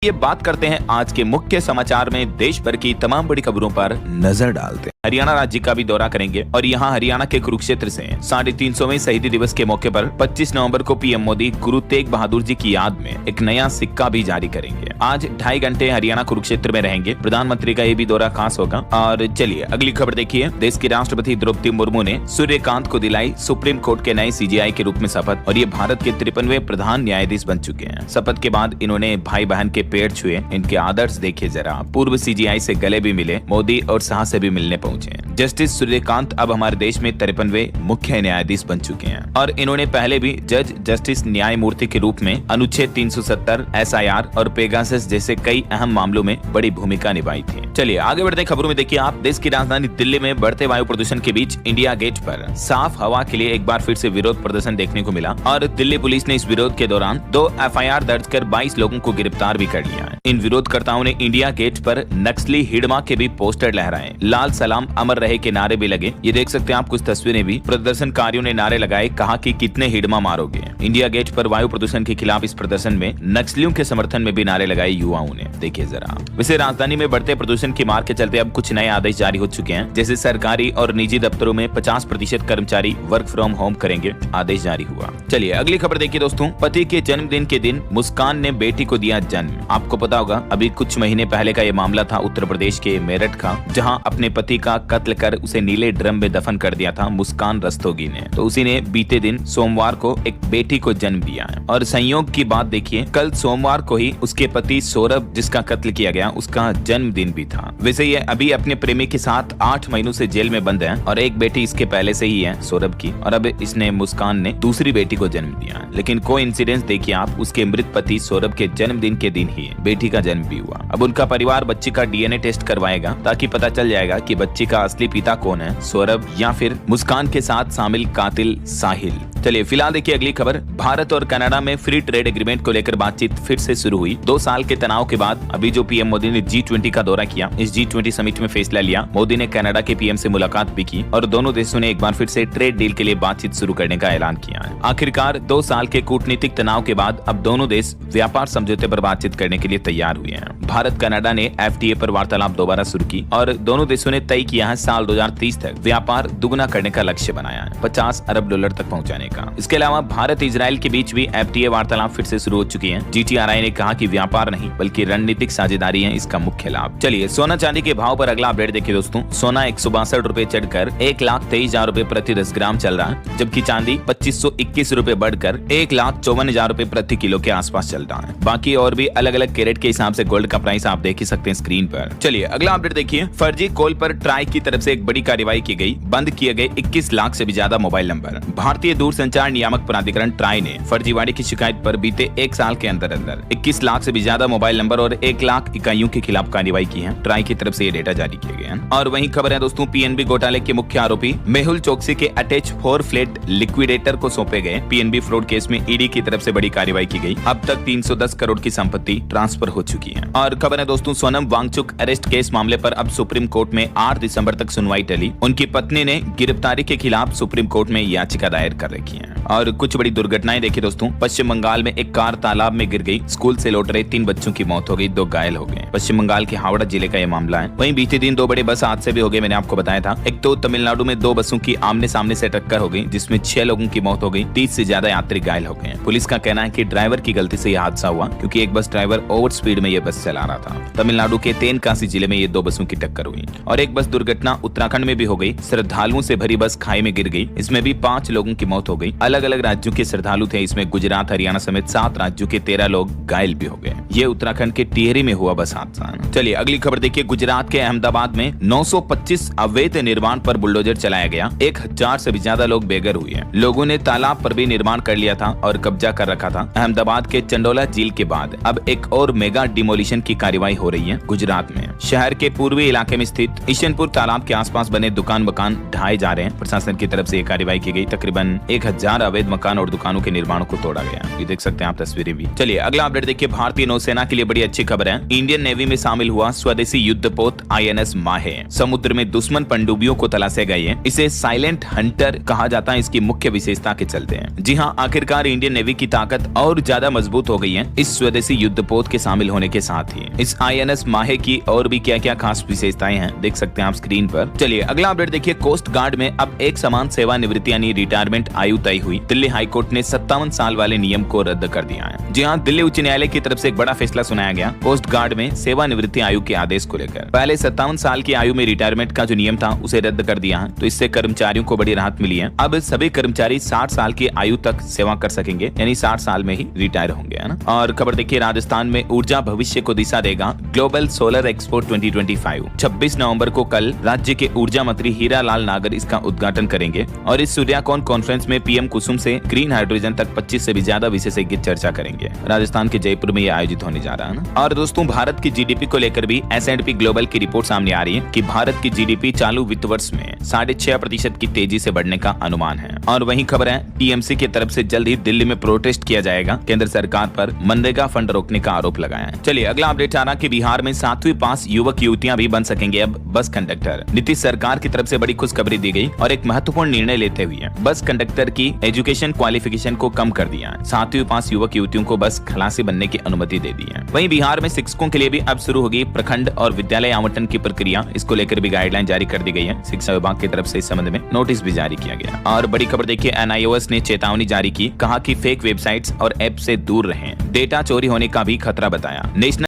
ये बात करते हैं आज के मुख्य समाचार में देश भर की तमाम बड़ी खबरों पर नजर डालते हैं। हरियाणा राज्य का भी दौरा करेंगे और यहाँ हरियाणा के कुरुक्षेत्र से 350वें शहीदी दिवस के मौके पर 25 नवंबर को पीएम मोदी गुरु तेग बहादुर जी की याद में एक नया सिक्का भी जारी करेंगे। आज 2.5 घंटे हरियाणा कुरुक्षेत्र में रहेंगे। प्रधानमंत्री का ये भी दौरा खास होगा। और चलिए अगली खबर देखिए। देश की राष्ट्रपति द्रौपदी मुर्मू ने सूर्यकांत को दिलाई सुप्रीम कोर्ट के नए सीजेआई के रूप में शपथ और ये भारत के 53वें प्रधान न्यायाधीश बन चुके हैं। शपथ के बाद इन्होंने भाई बहन के पैर छुए। इनके आदर्श देखिए जरा। पूर्व सीजीआई से गले भी मिले, मोदी और शाह से भी मिलने पहुंचे। जस्टिस सूर्यकांत अब हमारे देश में 53वें मुख्य न्यायाधीश बन चुके हैं और इन्होंने पहले भी जज जस्टिस न्यायमूर्ति के रूप में अनुच्छेद 370, एसआईआर और पेगासस जैसे कई अहम मामलों में बड़ी भूमिका निभाई थी। चलिए आगे बढ़ते खबरों में देखिए आप। देश की राजधानी दिल्ली में बढ़ते वायु प्रदूषण के बीच इंडिया गेट पर साफ हवा के लिए एक बार फिर से विरोध प्रदर्शन देखने को मिला और दिल्ली पुलिस ने इस विरोध के दौरान 2 एफआईआर दर्ज कर 22 लोगों को गिरफ्तार भी कर लिया है। इन विरोधकर्ताओं ने इंडिया गेट पर नक्सली हिडमा के भी पोस्टर लहराए, लाल सलाम अमर रहे के नारे भी लगे। ये देख सकते हैं आप कुछ तस्वीरें भी। प्रदर्शनकारियों ने नारे लगाए, कहा कि कितने हिडमा मारोगे। इंडिया गेट पर वायु प्रदूषण के खिलाफ इस प्रदर्शन में नक्सलियों के समर्थन में भी नारे लगाए युवाओं ने। देखिए जरा। वैसे राजधानी में बढ़ते प्रदूषण की मार के चलते अब कुछ नए आदेश जारी हो चुके हैं। जैसे सरकारी और निजी दफ्तरों में 50% कर्मचारी वर्क फ्रॉम होम करेंगे, आदेश जारी हुआ। चलिए अगली खबर देखिए दोस्तों। पति के जन्मदिन के दिन मुस्कान ने बेटी को दिया जन्म। आपको पता होगा अभी कुछ महीने पहले का ये मामला था उत्तर प्रदेश के मेरठ का, जहां अपने पति का कत्ल कर उसे नीले ड्रम में दफन कर दिया था मुस्कान रस्तोगी ने। तो उसी ने बीते दिन सोमवार को एक बेटी को जन्म दिया है। और संयोग की बात देखिए, कल सोमवार को ही उसके पति सौरभ जिसका कत्ल किया गया उसका जन्मदिन भी था। वैसे ये अभी अपने प्रेमी के साथ 8 महीनों से जेल में बंद है और एक बेटी इसके पहले से ही है सौरभ की, और अब इसने मुस्कान ने दूसरी बेटी को जन्म दिया। लेकिन कोइंसिडेंस देखिए आप, उसके मृत पति सौरभ के जन्मदिन के दिन ही बेटी का जन्म भी हुआ। अब उनका परिवार बच्ची का डीएनए टेस्ट करवाएगा ताकि पता चल जाएगा कि बच्ची का असली पिता कौन है, सौरभ या फिर मुस्कान के साथ शामिल कातिल साहिल। चलिए फिलहाल देखिए अगली खबर। भारत और कनाडा में फ्री ट्रेड एग्रीमेंट को लेकर बातचीत फिर से शुरू हुई। 2 साल के तनाव के बाद अभी जो पीएम मोदी ने G20 का दौरा किया, इस G20 समिट में फैसला लिया। मोदी ने कनाडा के पीएम से मुलाकात भी की और दोनों देशों ने एक बार फिर से ट्रेड डील के लिए बातचीत शुरू करने का ऐलान किया है। आखिरकार 2 साल के कूटनीतिक तनाव के बाद अब दोनों देश व्यापार समझौते पर बातचीत करने के लिए तैयार हुए हैं। भारत कनाडा ने FTA पर वार्तालाप दोबारा शुरू की और दोनों देशों ने तय किया है साल 2030 तक व्यापार दुगना करने का लक्ष्य बनाया है, $50 अरब तक पहुंचाने का। इसके अलावा भारत इजराइल के बीच भी FTA वार्तालाप फिर से शुरू हो चुकी है। GTRI ने कहा कि व्यापार नहीं बल्कि रणनीतिक साझेदारी है इसका मुख्य लाभ। चलिए सोना चांदी के भाव पर अगला अपडेट देखिए दोस्तों। सोना 162 रुपए चढ़कर 1,23,000 रुपए प्रति 10 ग्राम चल रहा है, जबकि चांदी 2521 रुपए बढ़कर 1,54,000 रुपए प्रति किलो के आसपास चल रहा है। बाकी और भी अलग अलग कैरेट के हिसाब से गोल्ड का प्राइस आप देख ही सकते हैं स्क्रीन पर। चलिए अगला अपडेट देखिए। फर्जी कॉल पर ट्राई की तरफ से एक बड़ी कार्रवाई की गई। बंद किए गए 21 लाख से भी ज्यादा मोबाइल नंबर। भारतीय दूरसंचार नियामक प्राधिकरण ट्राई ने फर्जीवाड़े की शिकायत पर बीते 1 साल के अंदर 21 लाख से भी ज्यादा मोबाइल नंबर और 1 लाख इकाइयों के खिलाफ कार्रवाई की है। ट्राई की तरफ से ये डेटा जारी किए गए हैं। और वहीं खबर है दोस्तों, पीएनबी घोटाले के मुख्य आरोपी मेहुल चोकसी के अटैच 4 फ्लैट लिक्विडेटर को सौंपे गए। पीएनबी फ्रॉड केस में ईडी की तरफ से बड़ी कार्रवाई की गई। अब तक 310 करोड़ की संपत्ति ट्रांसफर हो चुकी है। और खबर है दोस्तों, सोनम वांगचुक अरेस्ट केस मामले पर अब सुप्रीम कोर्ट में 8 दिसंबर तक सुनवाई टली। उनकी पत्नी ने गिरफ्तारी के खिलाफ सुप्रीम कोर्ट में याचिका दायर कर रखी है। और कुछ बड़ी दुर्घटनाएं देखिए दोस्तों। पश्चिम बंगाल में एक कार तालाब में गिर गई। स्कूल से लौट रहे 3 बच्चों की मौत हो गई, 2 घायल हो गए। पश्चिम बंगाल के हावड़ा जिले का यह मामला है। वहीं बीते दिन 2 बड़े बस हादसे भी हो गए, मैंने आपको बताया था। एक तो तमिलनाडु में 2 बसों की आमने सामने से टक्कर हो गई, जिसमें 6 लोगों की मौत हो गई, 30 से ज्यादा यात्री घायल हो गए। पुलिस का कहना है कि ड्राइवर की गलती से यह हादसा हुआ, क्योंकि एक बस ड्राइवर ओवर स्पीड में यह बस चला रहा था। तमिलनाडु के तेनकासी जिले में ये 2 बसों की टक्कर हुई। और एक बस दुर्घटना उत्तराखंड में भी हो गई। श्रद्धालुओं से भरी बस खाई में गिर गई, इसमें भी 5 लोगों की मौत हो गई। अलग अलग राज्यों के श्रद्धालु थे, इसमें गुजरात हरियाणा समेत 7 राज्यों के 13 लोग घायल भी हो गए। ये उत्तराखंड के टिहरी में हुआ बस हादसा। चलिए अगली खबर देखिए। गुजरात के अहमदाबाद में 925 अवैध निर्माण पर बुलडोजर चलाया गया। 1000 से भी ज्यादा लोग बेघर हुए हैं। लोगों ने तालाब पर भी निर्माण कर लिया था और कब्जा कर रखा था। अहमदाबाद के चंडोला झील के बाद अब एक और मेगा डिमोलिशन की कार्रवाई हो रही है गुजरात में। शहर के पूर्वी इलाके में स्थित ईशनपुर तालाब के आसपास बने दुकान मकान ढाए जा रहे हैं। प्रशासन की तरफ से ये कार्रवाई की गई। तकरीबन 1000 अवैध मकान और दुकानों के निर्माणों को तोड़ा गया। ये देख सकते हैं आप तस्वीरें भी। चलिए अगला अपडेट देखिए, भारतीय नौसेना के लिए बड़ी अच्छी खबर है। इंडियन नेवी में शामिल हुआ स्वदेशी युद्धपोत INS माहे समुद्र में दुश्मन पनडुब्बियों को तलाशे गए हैं। इसे साइलेंट हंटर कहा जाता है इसकी मुख्य विशेषता के चलते हैं। जी हाँ, आखिरकार इंडियन नेवी की ताकत और ज्यादा मजबूत हो गई है इस स्वदेशी युद्धपोत के शामिल होने के साथ ही। इस INS माहे की और भी क्या क्या खास विशेषताएं हैं देख सकते हैं आप स्क्रीन पर। चलिए अगला अपडेट देखिए, कोस्ट गार्ड में अब एक समान सेवानिवृत्ति यानी रिटायरमेंट आयु तय हुई। दिल्ली हाईकोर्ट ने 57 साल वाले नियम को रद्द कर दिया है। जी हाँ, दिल्ली उच्च न्यायालय की तरफ से एक बड़ा फैसला सुनाया गया कोस्ट गार्ड में सेवानिवृत्ति आयु के आदेश को लेकर। पहले 57 साल की आयु में रिटायरमेंट का जो नियम था उसे रद्द कर दिया है, तो इससे कर्मचारियों को बड़ी राहत मिली है। अब सभी कर्मचारी 60 साल की आयु तक सेवा कर सकेंगे, यानी 60 साल में ही रिटायर होंगे, है ना। और खबर देखिए, राजस्थान में ऊर्जा भविष्य को दिशा देगा ग्लोबल सोलर एक्सपो 2025। 26 नवंबर को कल राज्य के ऊर्जा मंत्री हीरा लाल नागर इसका उद्घाटन करेंगे और इस सूर्याकोन कॉन्फ्रेंस में PM कुसुम से ग्रीन हाइड्रोजन तक 25 से भी ज्यादा विशेषज्ञ चर्चा करेंगे। राजस्थान के जयपुर में यह आयोजित होने जा रहा है ना। और दोस्तों, भारत की GDP को लेकर भी S&P ग्लोबल की रिपोर्ट सामने आ रही है कि भारत की GDP चालू वित्त वर्ष में 6.5% की तेजी से बढ़ने का अनुमान है। और वही खबर है, TMC की तरफ से जल्द ही दिल्ली में प्रोटेस्ट किया जाएगा केंद्र सरकार पर मनरेगा फंड रोकने का आरोप लगाया है। चलिए अगला अपडेट आ रहा कि बिहार में 7वीं पास युवक युवतियां भी बन सकेंगे अब बस कंडक्टर। नीतीश सरकार की तरफ से बड़ी खुशखबरी दी गई और एक महत्वपूर्ण निर्णय लेते हुए बस कंडक्टर की एजुकेशन क्वालिफिकेशन को कम कर दिया। 7वीं पास युवक युवतियों को बस खलासी बनने की अनुमति दे दी है। वहीं बिहार में शिक्षकों के लिए भी अब शुरू होगी प्रखंड और विद्यालय आवंटन की प्रक्रिया। इसको लेकर भी गाइडलाइन जारी कर दी गई है। शिक्षा विभाग की तरफ से इस संबंध में नोटिस भी जारी किया गया। और बड़ी खबर देखिए, NIOS ने चेतावनी जारी की, कहा कि फेक वेबसाइट्स और ऐप से दूर रहें। डेटा चोरी होने का भी खतरा बताया। नेशनल